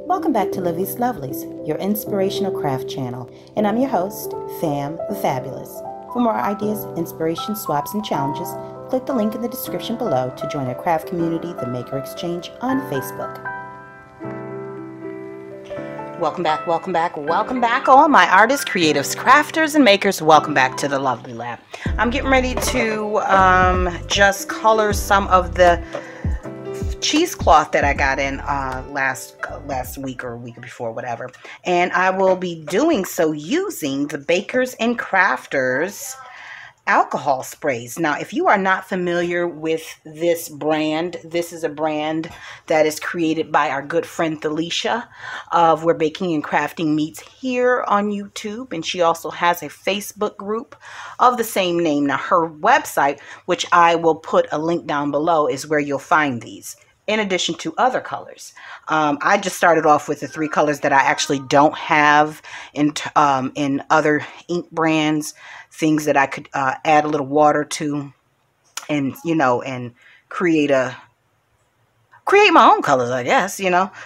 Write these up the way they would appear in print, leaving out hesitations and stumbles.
Welcome back to Livie's Lovelies, your inspirational craft channel, and I'm your host, Fam the Fabulous. For more ideas, inspiration, swaps, and challenges, click the link in the description below to join our craft community, The Maker Exchange, on Facebook. Welcome back, welcome back, welcome back, all my artists, creatives, crafters, and makers. Welcome back to the Lovely Lab. I'm getting ready to just color some of the cheesecloth that I got in last week or week before, whatever, and I will be doing so using the Bakers and Crafters alcohol sprays. Now, if you are not familiar with this brand, this is a brand that is created by our good friend Thelisha of Where Baking and Crafting Meets here on YouTube, and she also has a Facebook group of the same name. Now, her website, which I will put a link down below, is where you'll find these, in addition to other colors. I just started off with the 3 colors that I actually don't have in other ink brands, things that I could add a little water to, and and create my own colors, I guess,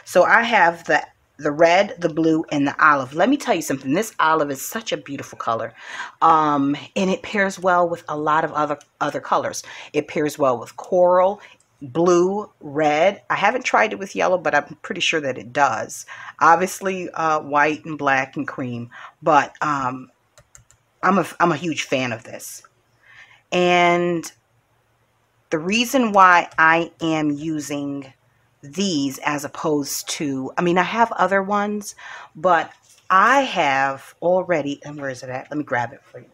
So I have the red, the blue, and the olive. Let me tell you something. This olive is such a beautiful color, and it pairs well with a lot of other colors. It pairs well with coral, blue, red. I haven't tried it with yellow, but I'm pretty sure that it does. Obviously, white and black and cream, but I'm a huge fan of this. And the reason why I am using these as opposed to, I have other ones, but I have already, and where is it at? Let me grab it for you.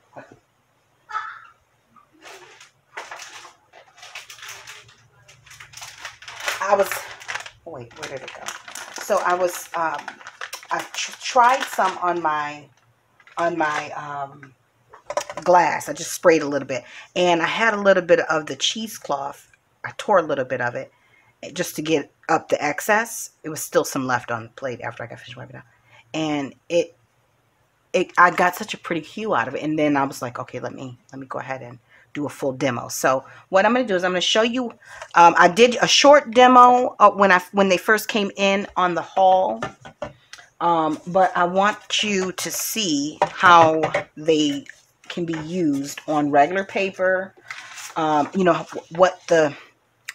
Wait, where did it go? So I tried some on my glass. I just sprayed a little bit, and I had a little bit of the cheesecloth. I tore a little bit of it just to get up the excess. It was still some left on the plate after I got finished wiping it out, and I got such a pretty hue out of it. And then I was like, okay, let me go ahead and do a full demo. So what I'm going to do is I'm going to show you, I did a short demo when they first came in on the haul, but I want you to see how they can be used on regular paper, what the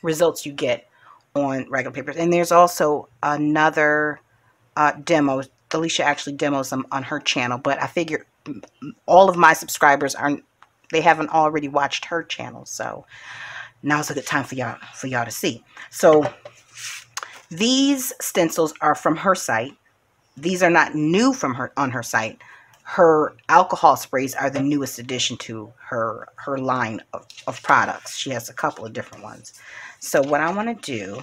results you get on regular papers. And there's also another demo. Thelisha actually demos them on her channel, but I figure all of my subscribers they haven't already watched her channel, so now's a good time for y'all to see. So these stencils are from her site. These are not new from on her site. Her alcohol sprays are the newest addition to her line of products. She has a couple of different ones. So what I want to do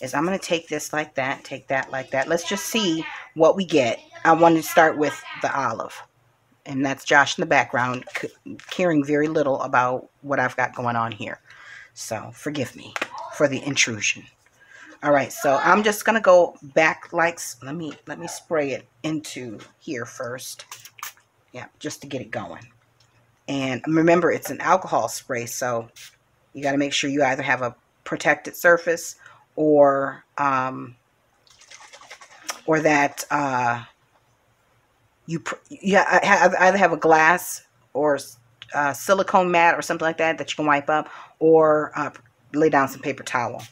is I'm going to take this like that, take that like that. Let's just see what we get. I want to start with the olive. And that's Josh in the background, caring very little about what I've got going on here. So forgive me for the intrusion. All right, so I'm just gonna go back like, let me spray it into here first. Yeah, just to get it going. And remember, it's an alcohol spray, so you got to make sure you either have a protected surface or that you either have a glass or silicone mat or something like that you can wipe up, or lay down some paper towel.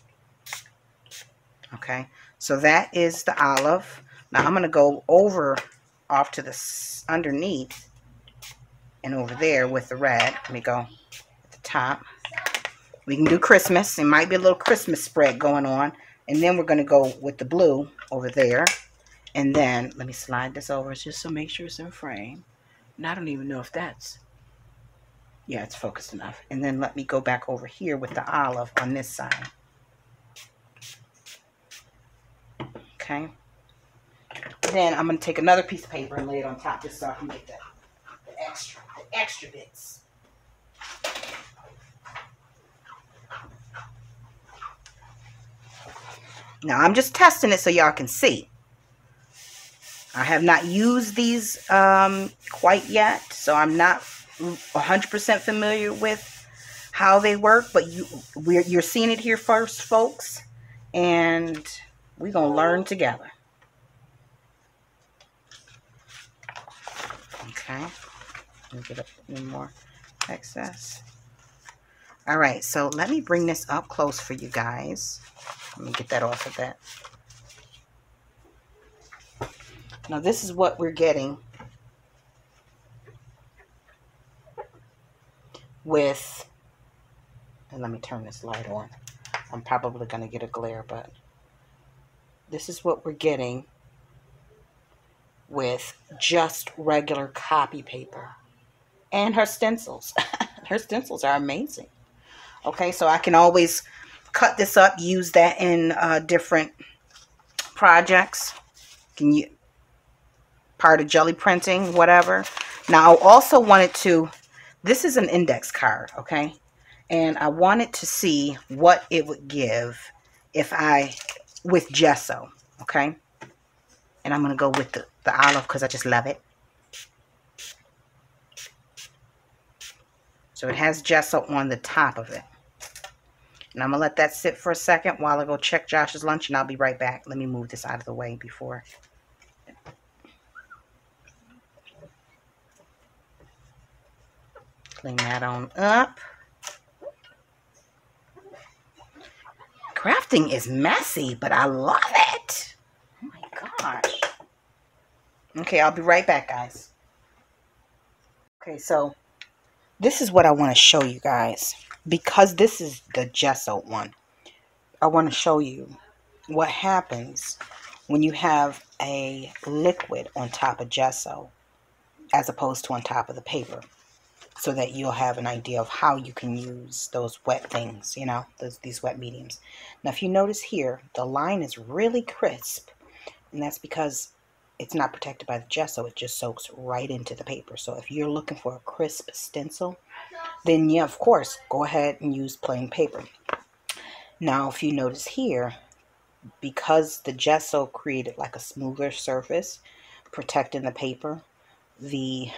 Okay, so that is the olive. Now I'm going to go off to the underneath and over there with the red. Let me go at the top. We can do Christmas. It might be a little Christmas spread going on. And then we're going to go with the blue over there. And then let me slide this over just to make sure it's in frame. And I don't even know if that's, yeah, it's focused enough. And then let me go back over here with the olive on this side. Okay. Then I'm going to take another piece of paper and lay it on top just so I can get the extra bits. Now I'm just testing it so y'all can see. I have not used these quite yet, so I'm not 100% familiar with how they work, but you're seeing it here first, folks, and we're gonna learn together. Okay. Let me get a little more excess. All right, so let me bring this up close for you guys. Let me get that off of that. Now this is what we're getting with, and let me turn this light on. I'm probably going to get a glare, but this is what we're getting with just regular copy paper. And her stencils. Her stencils are amazing. Okay, so I can always cut this up, use that in different projects. Can you part of jelly printing, whatever. Now, I also wanted to, this is an index card, okay? And I wanted to see what it would give if I, with gesso, okay? And I'm going to go with the olive because I just love it. So it has gesso on the top of it. And I'm going to let that sit for a second while I go check Josh's lunch, and I'll be right back. Let me move this out of the way before. Clean that on up. Crafting is messy, but I love it. Oh my gosh. Okay, I'll be right back, guys. Okay, so this is what I want to show you guys. Because this is the gesso one, I want to show you what happens when you have a liquid on top of gesso as opposed to on top of the paper, so that you'll have an idea of how you can use those wet things, you know, these wet mediums. Now, if you notice here, the line is really crisp, and that's because it's not protected by the gesso. It just soaks right into the paper. So if you're looking for a crisp stencil, then yeah, of course, go ahead and use plain paper. Now, if you notice here, because the gesso created like a smoother surface protecting the paper, the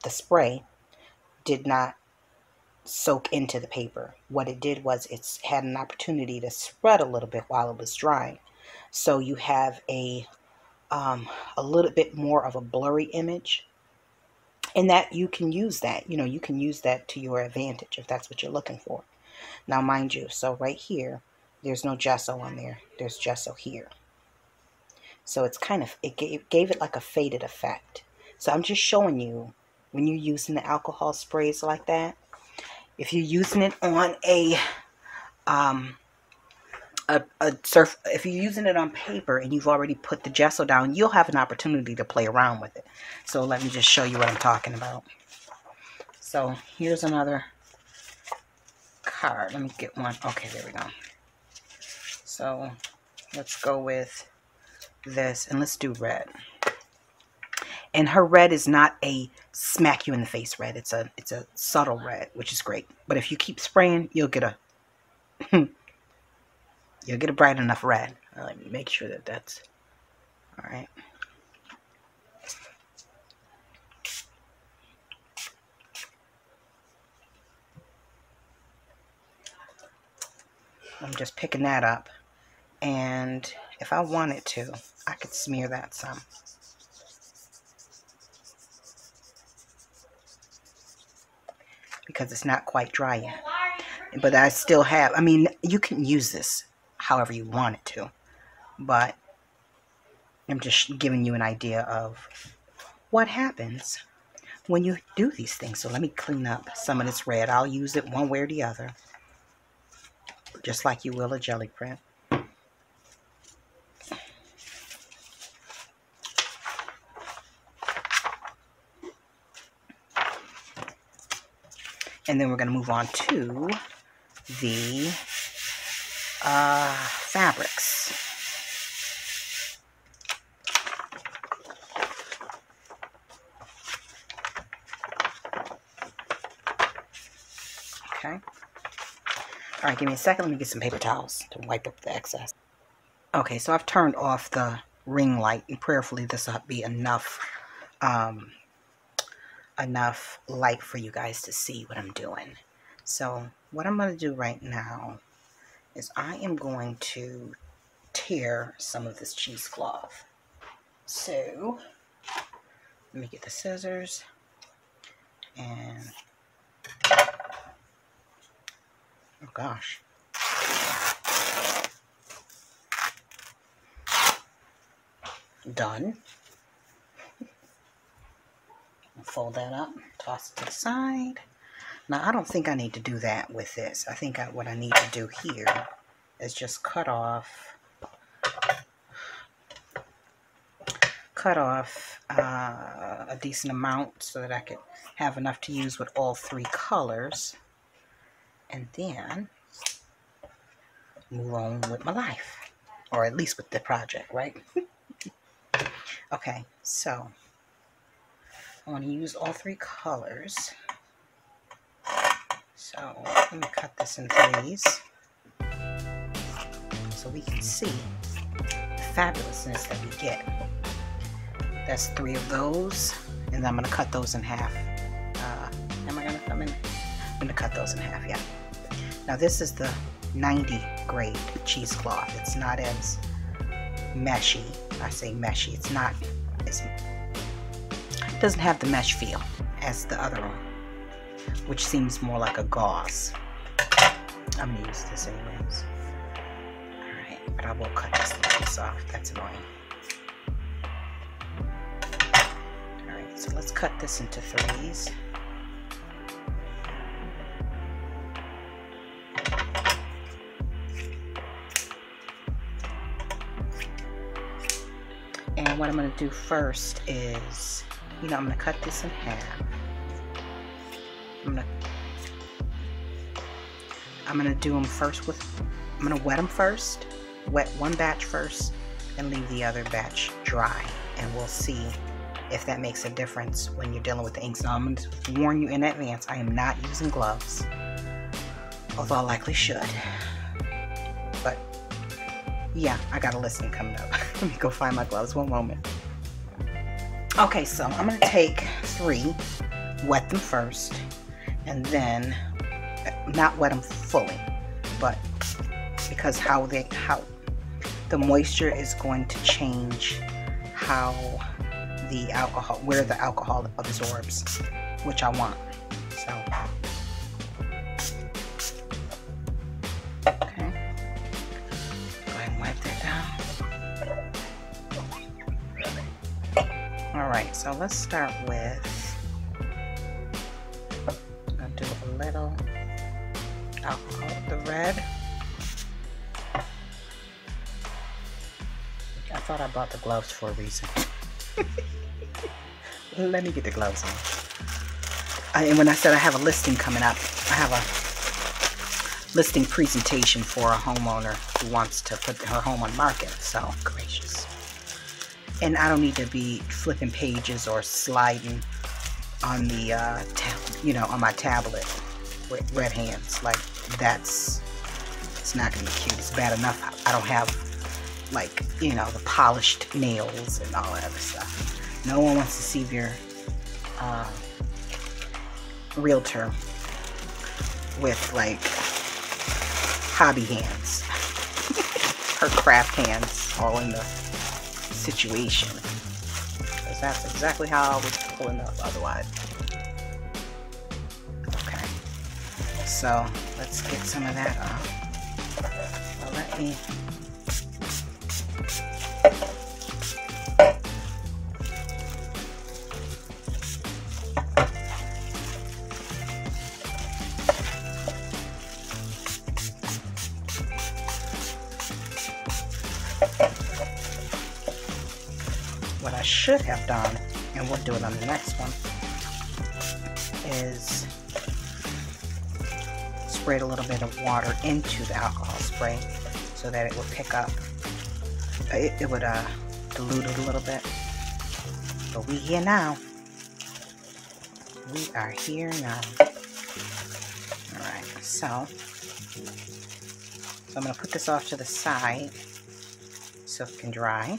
spray did not soak into the paper. What it did was it had an opportunity to spread a little bit while it was drying. So you have a little bit more of a blurry image, and that you can use that. You know, you can use that to your advantage if that's what you're looking for. Now, mind you, so right here, there's no gesso on there. There's gesso here. So it's kind of, it gave it like a faded effect. So I'm just showing you, when you're using the alcohol sprays like that, if you're using it on if you're using it on paper and you've already put the gesso down, you'll have an opportunity to play around with it. So let me just show you what I'm talking about. So here's another card. Let me get one. Okay, there we go. So let's go with this, and let's do red. And her red is not a smack you in the face red. It's a subtle red, which is great. But if you keep spraying, you'll get a you'll get a bright enough red. Let me make sure that that's all right. I'm just picking that up, and if I wanted to, I could smear that some. Because it's not quite dry yet. But I still have, I mean, you can use this however you want it to. But I'm just giving you an idea of what happens when you do these things. So let me clean up some of this red. I'll use it one way or the other, just like you will a jelly print. And then we're going to move on to the fabrics. Okay. All right, give me a second. Let me get some paper towels to wipe up the excess. Okay, so I've turned off the ring light, and prayerfully this will be enough enough light for you guys to see what I'm doing. So what I'm going to do right now is I am going to tear some of this cheesecloth. So Let me get the scissors and, oh gosh. Done. Fold that up, toss it to the side. Now, I don't think I need to do that with this. I think what I need to do here is just cut off a decent amount so that I could have enough to use with all 3 colors, and then move on with my life, or at least with the project, right? Okay, so I want to use all 3 colors. So let me cut this in 3s so we can see the fabulousness that we get. That's 3 of those, and then I'm going to cut those in half. Am I going to come in? I'm going to cut those in half, yeah. Now this is the 90 grade cheesecloth. It's not as meshy. I say meshy. It doesn't have the mesh feel as the other one, which seems more like a gauze. I'm going to use this anyways. Alright, but I will cut this piece off. That's annoying. Alright, so let's cut this into 3s. And what I'm going to do first is, I'm going to cut this in half. I'm going to do them first I'm going to wet them first, wet one batch first, and leave the other batch dry. And we'll see if that makes a difference when you're dealing with the inks. Now, I'm going to warn you in advance, I am not using gloves, although I likely should. But yeah, I got a listing coming up. Let me go find my gloves, one moment. Okay, so I'm going to take 3, wet them first, and then not wet them fully, but because how the moisture is going to change how the alcohol, where the alcohol absorbs, which I want. So okay, go ahead and wipe that down. All right, so let's start with, I'll do a little alcohol with the red. I thought I bought the gloves for a reason. Let me get the gloves on. And when I said I have a listing coming up, I have a listing presentation for a homeowner who wants to put her home on market. So gracious. And I don't need to be flipping pages or sliding on the on my tablet with red hands. Like, it's not gonna be cute. It's bad enough I don't have, like, the polished nails and all that other stuff. No one wants to see your realtor with, like, hobby hands. Her craft hands all in the situation. Because that's exactly how I was pulling up otherwise. Okay. So, let's get some of that off. Well, let me... What I should have done, and we'll do it on the next one, is sprayed a little bit of water into the alcohol spray so that it would pick up, it would dilute it a little bit. But we here now. We are here now. Alright, so I'm going to put this off to the side so it can dry.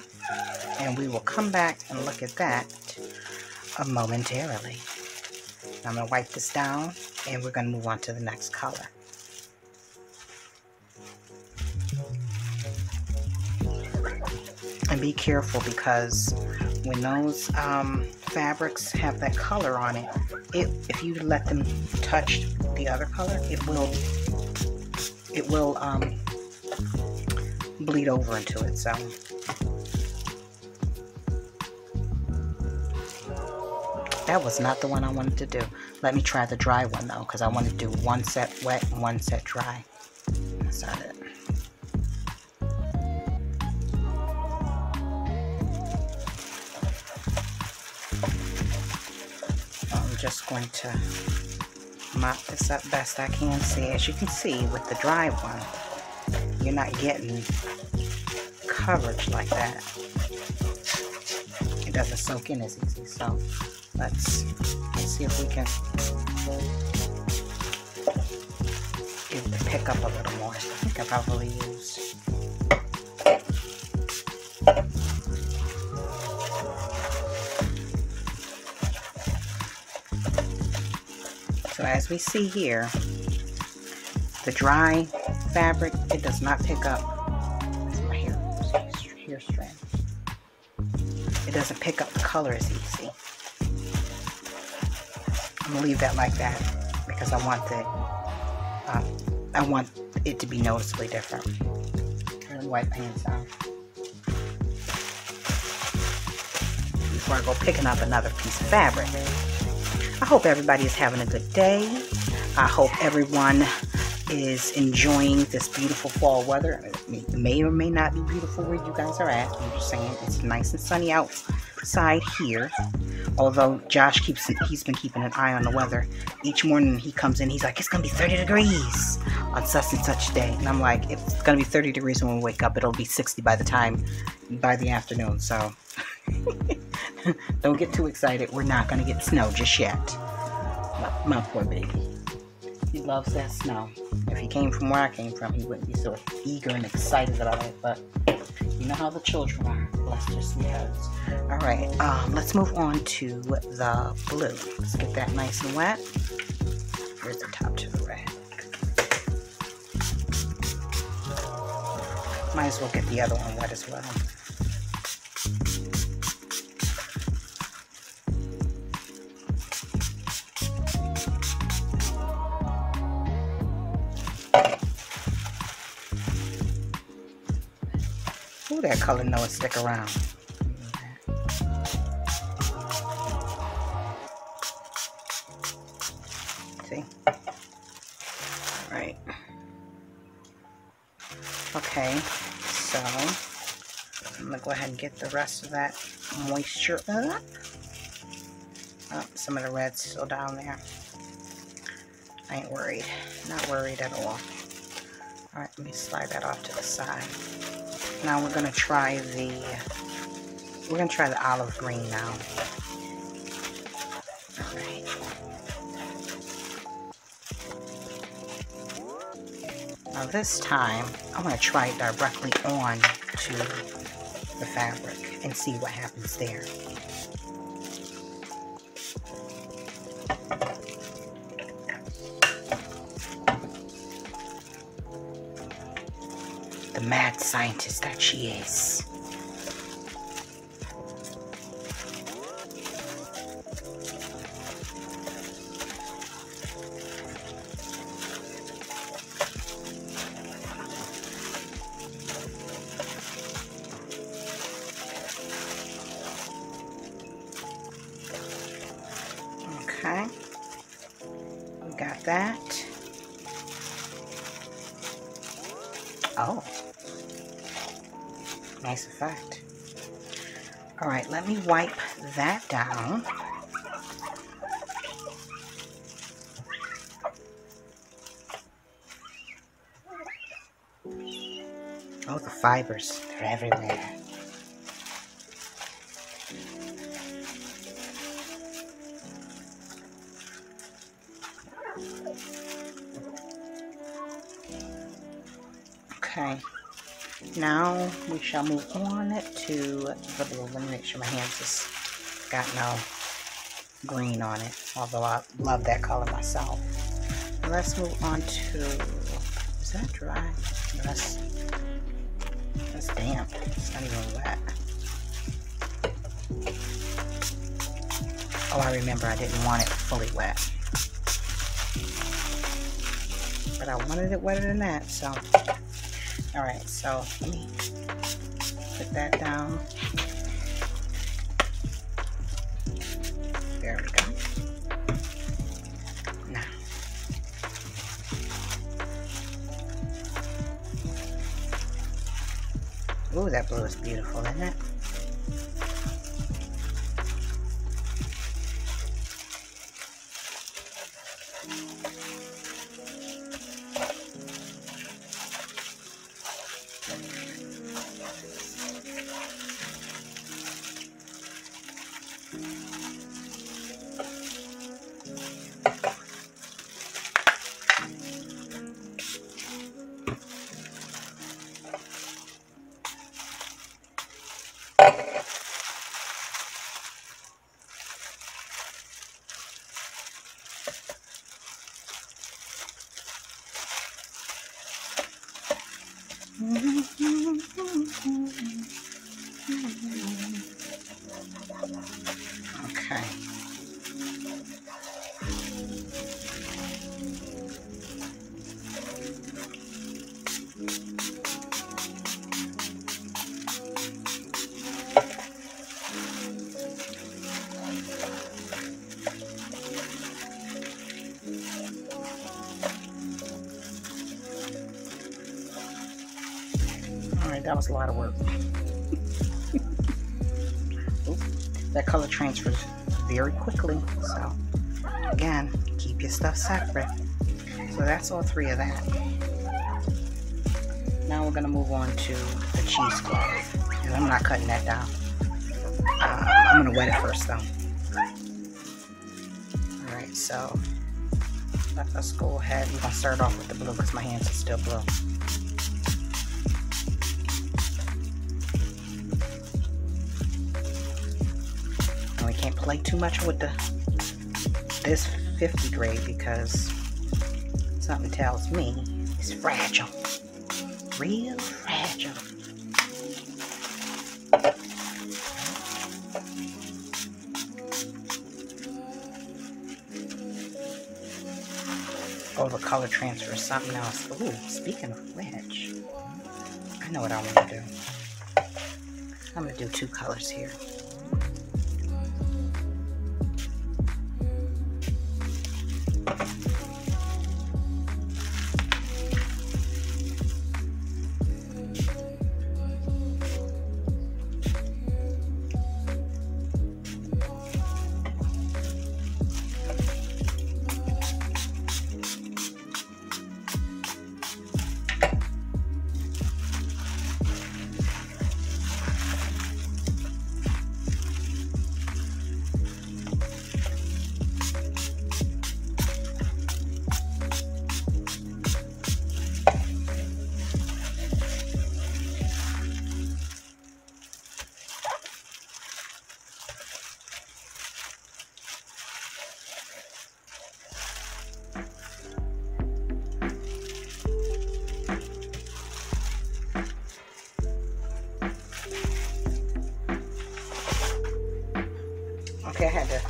And we will come back and look at that momentarily. I'm going to wipe this down and we're going to move on to the next color. And be careful, because when those fabrics have that color on it, if you let them touch the other color, it will bleed over into it. So that was not the one I wanted to do. Let me try the dry one though, because I want to do one set wet and one set dry. That's not it. I'm just going to mop this up best I can. See, as you can see with the dry one, you're not getting coverage like that. It doesn't soak in as easy. So let's see if we can get it to pick up a little more. So I think I probably used so as we see here, the dry fabric, it does not pick up my hair strand. It doesn't pick up the color as easy. I'm gonna leave that like that because I want it to be noticeably different. And wipe my hands down before I go picking up another piece of fabric. I hope everybody is having a good day. I hope everyone is enjoying this beautiful fall weather. It may or may not be beautiful where you guys are at. I'm just saying it's nice and sunny outside here. Although Josh he's been keeping an eye on the weather. Each morning he comes in, he's like, it's gonna be 30 degrees on such and such day. And I'm like, if it's gonna be 30 degrees when we wake up, it'll be 60 by the afternoon. So don't get too excited. We're not gonna get snow just yet. My poor baby. He loves that snow. If he came from where I came from, he wouldn't be so eager and excited about it. But you know how the children are. Bless their sweet hearts. All right, let's move on to the blue. Let's get that nice and wet. Here's the top to the red. Might as well get the other one wet as well. Ooh, that color knows stick around. See? Right. Okay, so I'm gonna go ahead and get the rest of that moisture up. Oh, some of the red's still down there. I ain't worried. Not worried at all. Alright, let me slide that off to the side. Now we're gonna try the olive green now. Alright. Now this time I'm gonna try it directly on to the fabric and see what happens there. The mad scientist that she is. Okay, we got that. Oh. Nice effect. Alright, let me wipe that down. Oh, the fibers. They're everywhere. Okay. Now we shall move on to the blue. Let me make sure my hands has got no green on it, although I love that color myself. Let's move on to, is that dry? That's damp. It's not even wet. Oh, I remember I didn't want it fully wet. But I wanted it wetter than that, so. Alright, so let me put that down. There we go. Now. Ooh, that blue is beautiful, isn't it? Okay. Alright, that was a lot of work. That color transfers very quickly, so again, keep your stuff separate. So that's all three of that. Now we're going to move on to the cheesecloth, and I'm not cutting that down. I'm going to wet it first though. Alright, so let's go ahead. We're going to start off with the blue because my hands are still blue. Can't play too much with this 50 grade because something tells me it's fragile, real fragile. Oh, the color transfer is something else. Ooh, speaking of which, I know what I want to do. I'm going to do two colors here. Okay, I had to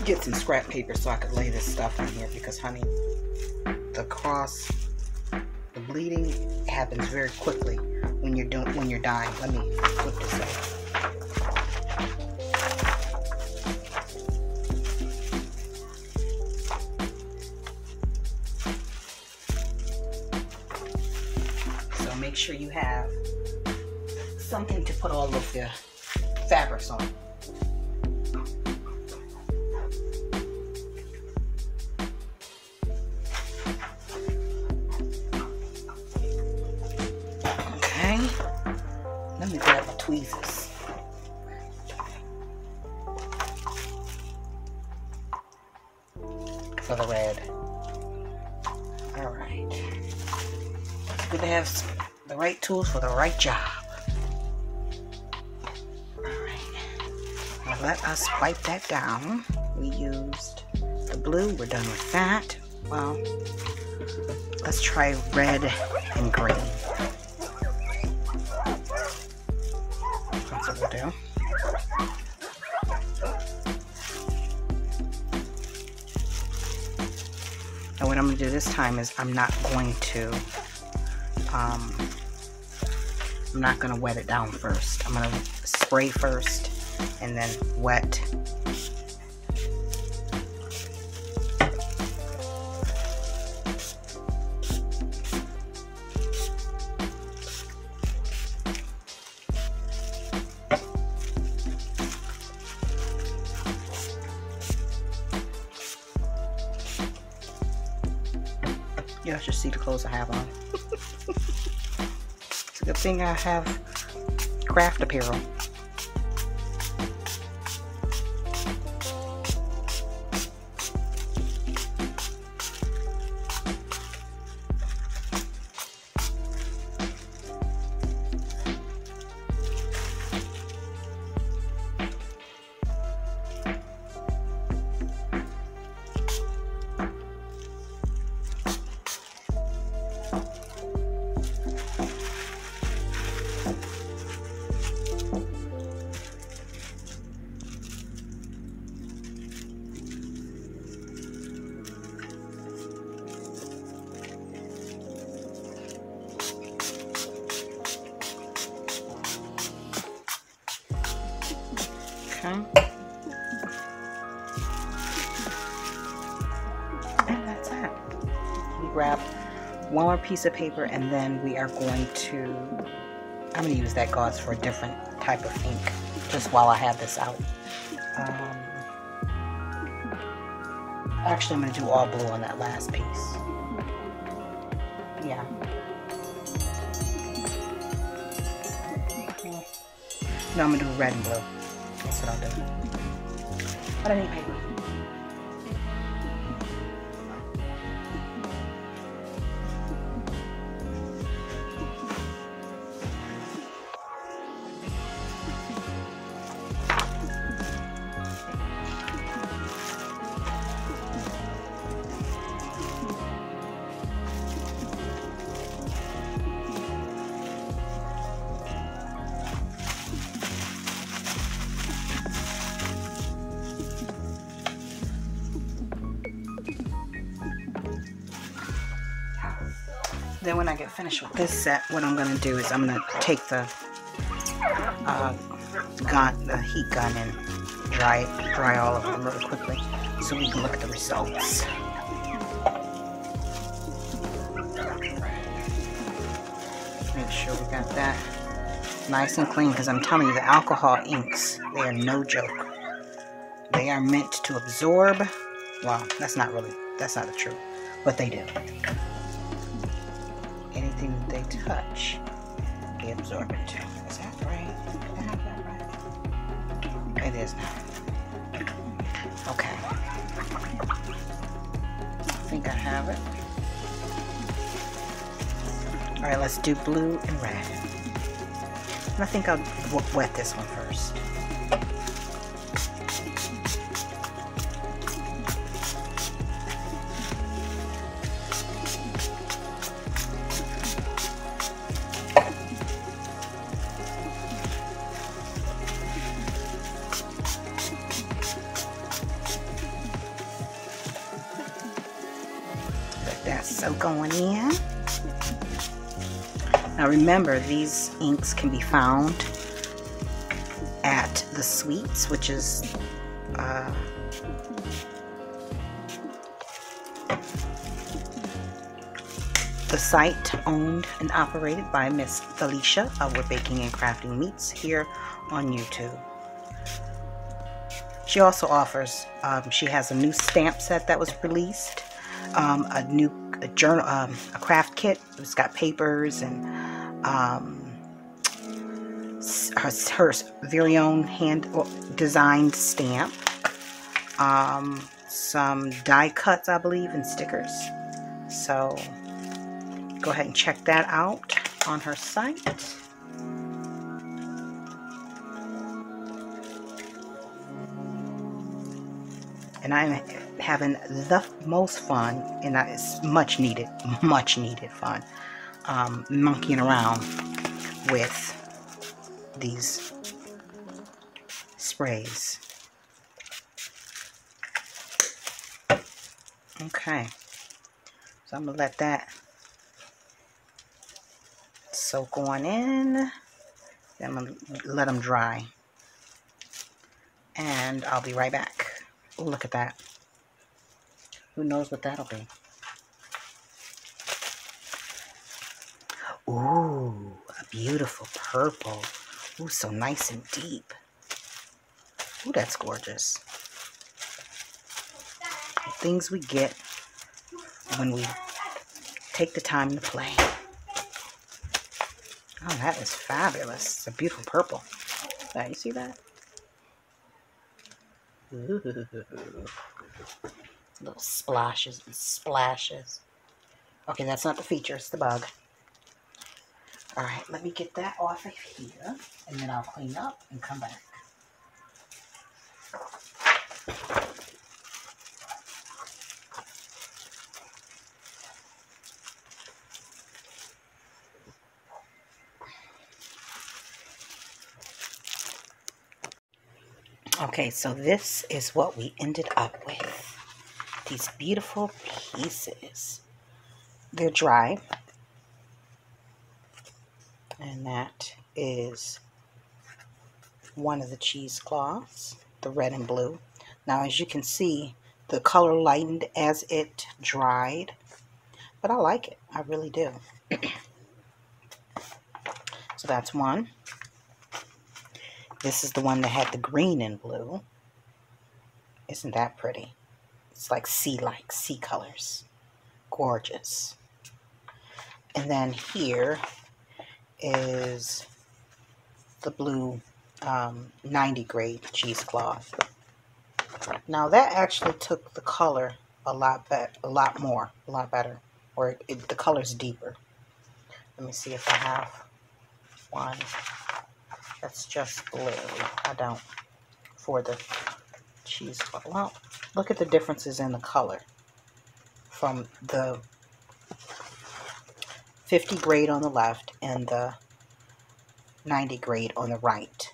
get some scrap paper so I could lay this stuff on here because, honey, the bleeding happens very quickly when you're dying. Let me flip this up. So make sure you have something to put all of the fabrics on. Let me grab my tweezers. For the red. Alright. It's good to have the right tools for the right job. Alright. Now let us wipe that down. We used the blue. We're done with that. Well, let's try red and green. That's what we'll do. going to do this time is I'm not going to wet it down first. I'm going to spray first and then wet. You should see the clothes I have on. It's a good thing I have craft apparel. And that's it. We grab one more piece of paper and then we are going to, I'm going to use that gauze for a different type of ink just while I have this out. Actually, I'm going to do all blue on that last piece. Yeah. No, I'm going to do red and blue. That's what I'll do. But I need paper. Then when I get finished with this set, what I'm going to do is I'm going to take the heat gun and dry all of them really quickly so we can look at the results. Make sure we got that nice and clean, because I'm telling you, the alcohol inks, they are no joke. They are meant to absorb. Well, that's not the truth, but they do. Anything that they touch, they absorb it too. Is that right? Did I have that right? It is now. Okay. I think I have it. Alright, let's do blue and red. And I think I'll wet this one first. So going in. Now remember, these inks can be found at the Sweets, which is the site owned and operated by Miss Thelisha of Where Baking and Crafting Meets here on YouTube. She also offers, she has a new stamp set that was released, a journal, a craft kit. It's got papers and her very own hand designed stamp, some die cuts, I believe, and stickers. So go ahead and check that out on her site. And I'm having the most fun, and that is much needed fun, monkeying around with these sprays. Okay, So I'm going to let that soak on in. Then I'm going to let them dry. And I'll be right back. Oh, look at that. Who knows what that'll be? Ooh, a beautiful purple. Ooh, so nice and deep. Ooh, that's gorgeous. The things we get when we take the time to play. Oh, that is fabulous. It's a beautiful purple. Now, you see that? Ooh. Little splashes and splashes. Okay, that's not the feature, it's the bug. Alright, let me get that off of here, and then I'll clean up and come back. Okay, so this is what we ended up with. These beautiful pieces. They're dry. And that is one of the cheesecloths, the red and blue. Now, as you can see, the color lightened as it dried. But I like it. I really do. So that's one. This is the one that had the green and blue. Isn't that pretty? It's like sea colors. Gorgeous. And then here is the blue 90 grade cheesecloth. Now that actually took the color a lot better, or the color's deeper. Let me see if I have one that's just blue. I don't. For the cheesecloth. Well, look at the differences in the color from the 50 grade on the left and the 90 grade on the right.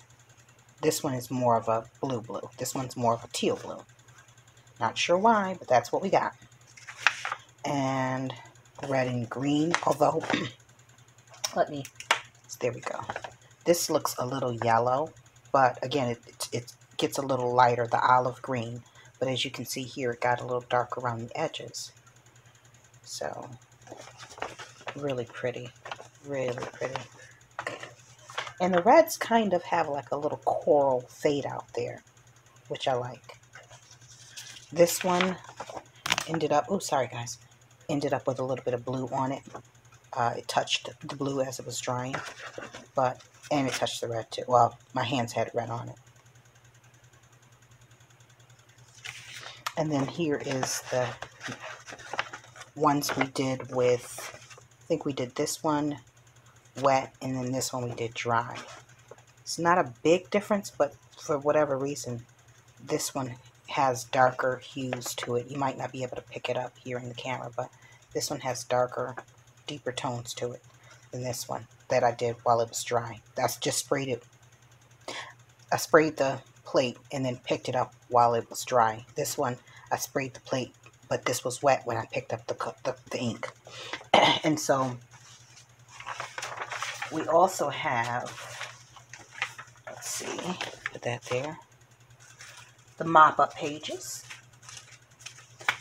This one is more of a blue. This one's more of a teal blue. Not sure why, but that's what we got. And red and green, although, there we go. This looks a little yellow, but again, it gets a little lighter, the olive green. But as you can see here, it got a little dark around the edges. So, really pretty. Really pretty. And the reds kind of have like a little coral fade out there, which I like. This one ended up, oh, sorry guys, ended up with a little bit of blue on it. It touched the blue as it was drying, and it touched the red too. Well, my hands had red on it. And then here is the ones we did with, I think we did this one wet, and then this one we did dry. It's not a big difference, but for whatever reason, this one has darker hues to it. You might not be able to pick it up here in the camera, but this one has darker, deeper tones to it than this one that I did while it was dry. That's just sprayed it. I sprayed the plate and then picked it up while it was dry. This one, I sprayed the plate, but this was wet when I picked up the ink. And so we also have, let's see, put that there, the mop-up pages.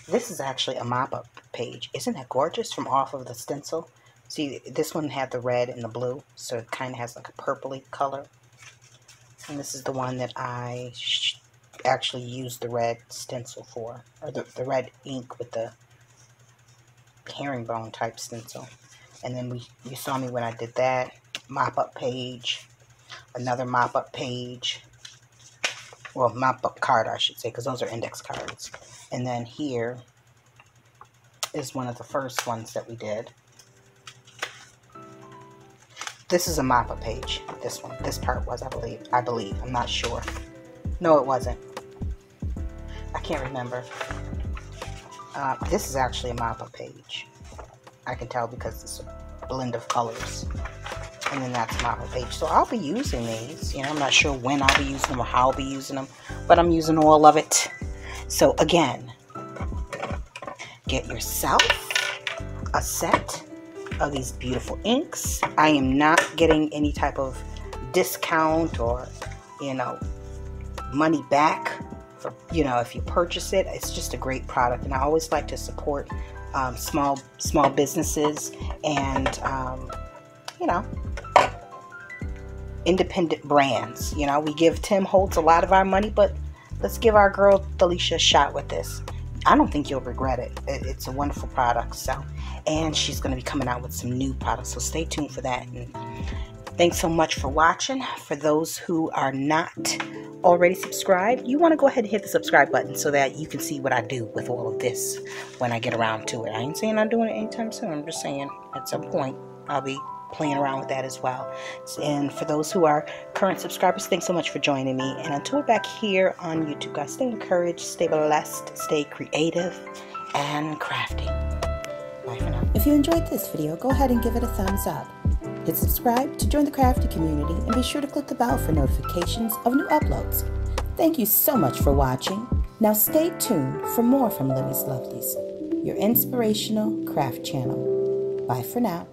This is actually a mop-up page. Isn't that gorgeous from off of the stencil? See, this one had the red and the blue, so it kind of has like a purpley color. And this is the one that I actually used the red stencil for, or the red ink with the herringbone type stencil. And then you saw me when I did that mop-up page, another mop-up page, well, mop-up card I should say, because those are index cards. And then here is one of the first ones that we did. This is a mop-up page. This one, this part was, I believe. I'm not sure. No, it wasn't. I can't remember. This is actually a mop-up page. I can tell because it's a blend of colors. And then that's a mop-up page. So I'll be using these. You know, I'm not sure when I'll be using them or how I'll be using them, but I'm using all of it. So again, get yourself a set of these beautiful inks. I am not getting any type of discount or, you know, money back for, you know, if you purchase it. It's just a great product, and I always like to support small businesses and you know, independent brands. You know, we give Tim Holtz a lot of our money, but let's give our girl Thelisha a shot with this. I don't think you'll regret it. It's a wonderful product. So, and she's going to be coming out with some new products, so stay tuned for that. And thanks so much for watching. For those who are not already subscribed, you want to go ahead and hit the subscribe button so that you can see what I do with all of this when I get around to it. I ain't saying I'm doing it anytime soon. I'm just saying at some point I'll be playing around with that as well. And for those who are current subscribers, thanks so much for joining me. And until we're back here on YouTube, guys, stay encouraged, stay blessed, stay creative and crafty. Bye for now. If you enjoyed this video, go ahead and give it a thumbs up. Hit subscribe to join the crafty community, and be sure to click the bell for notifications of new uploads. Thank you so much for watching. Now stay tuned for more from Livie's Lovelies, your inspirational craft channel. Bye for now.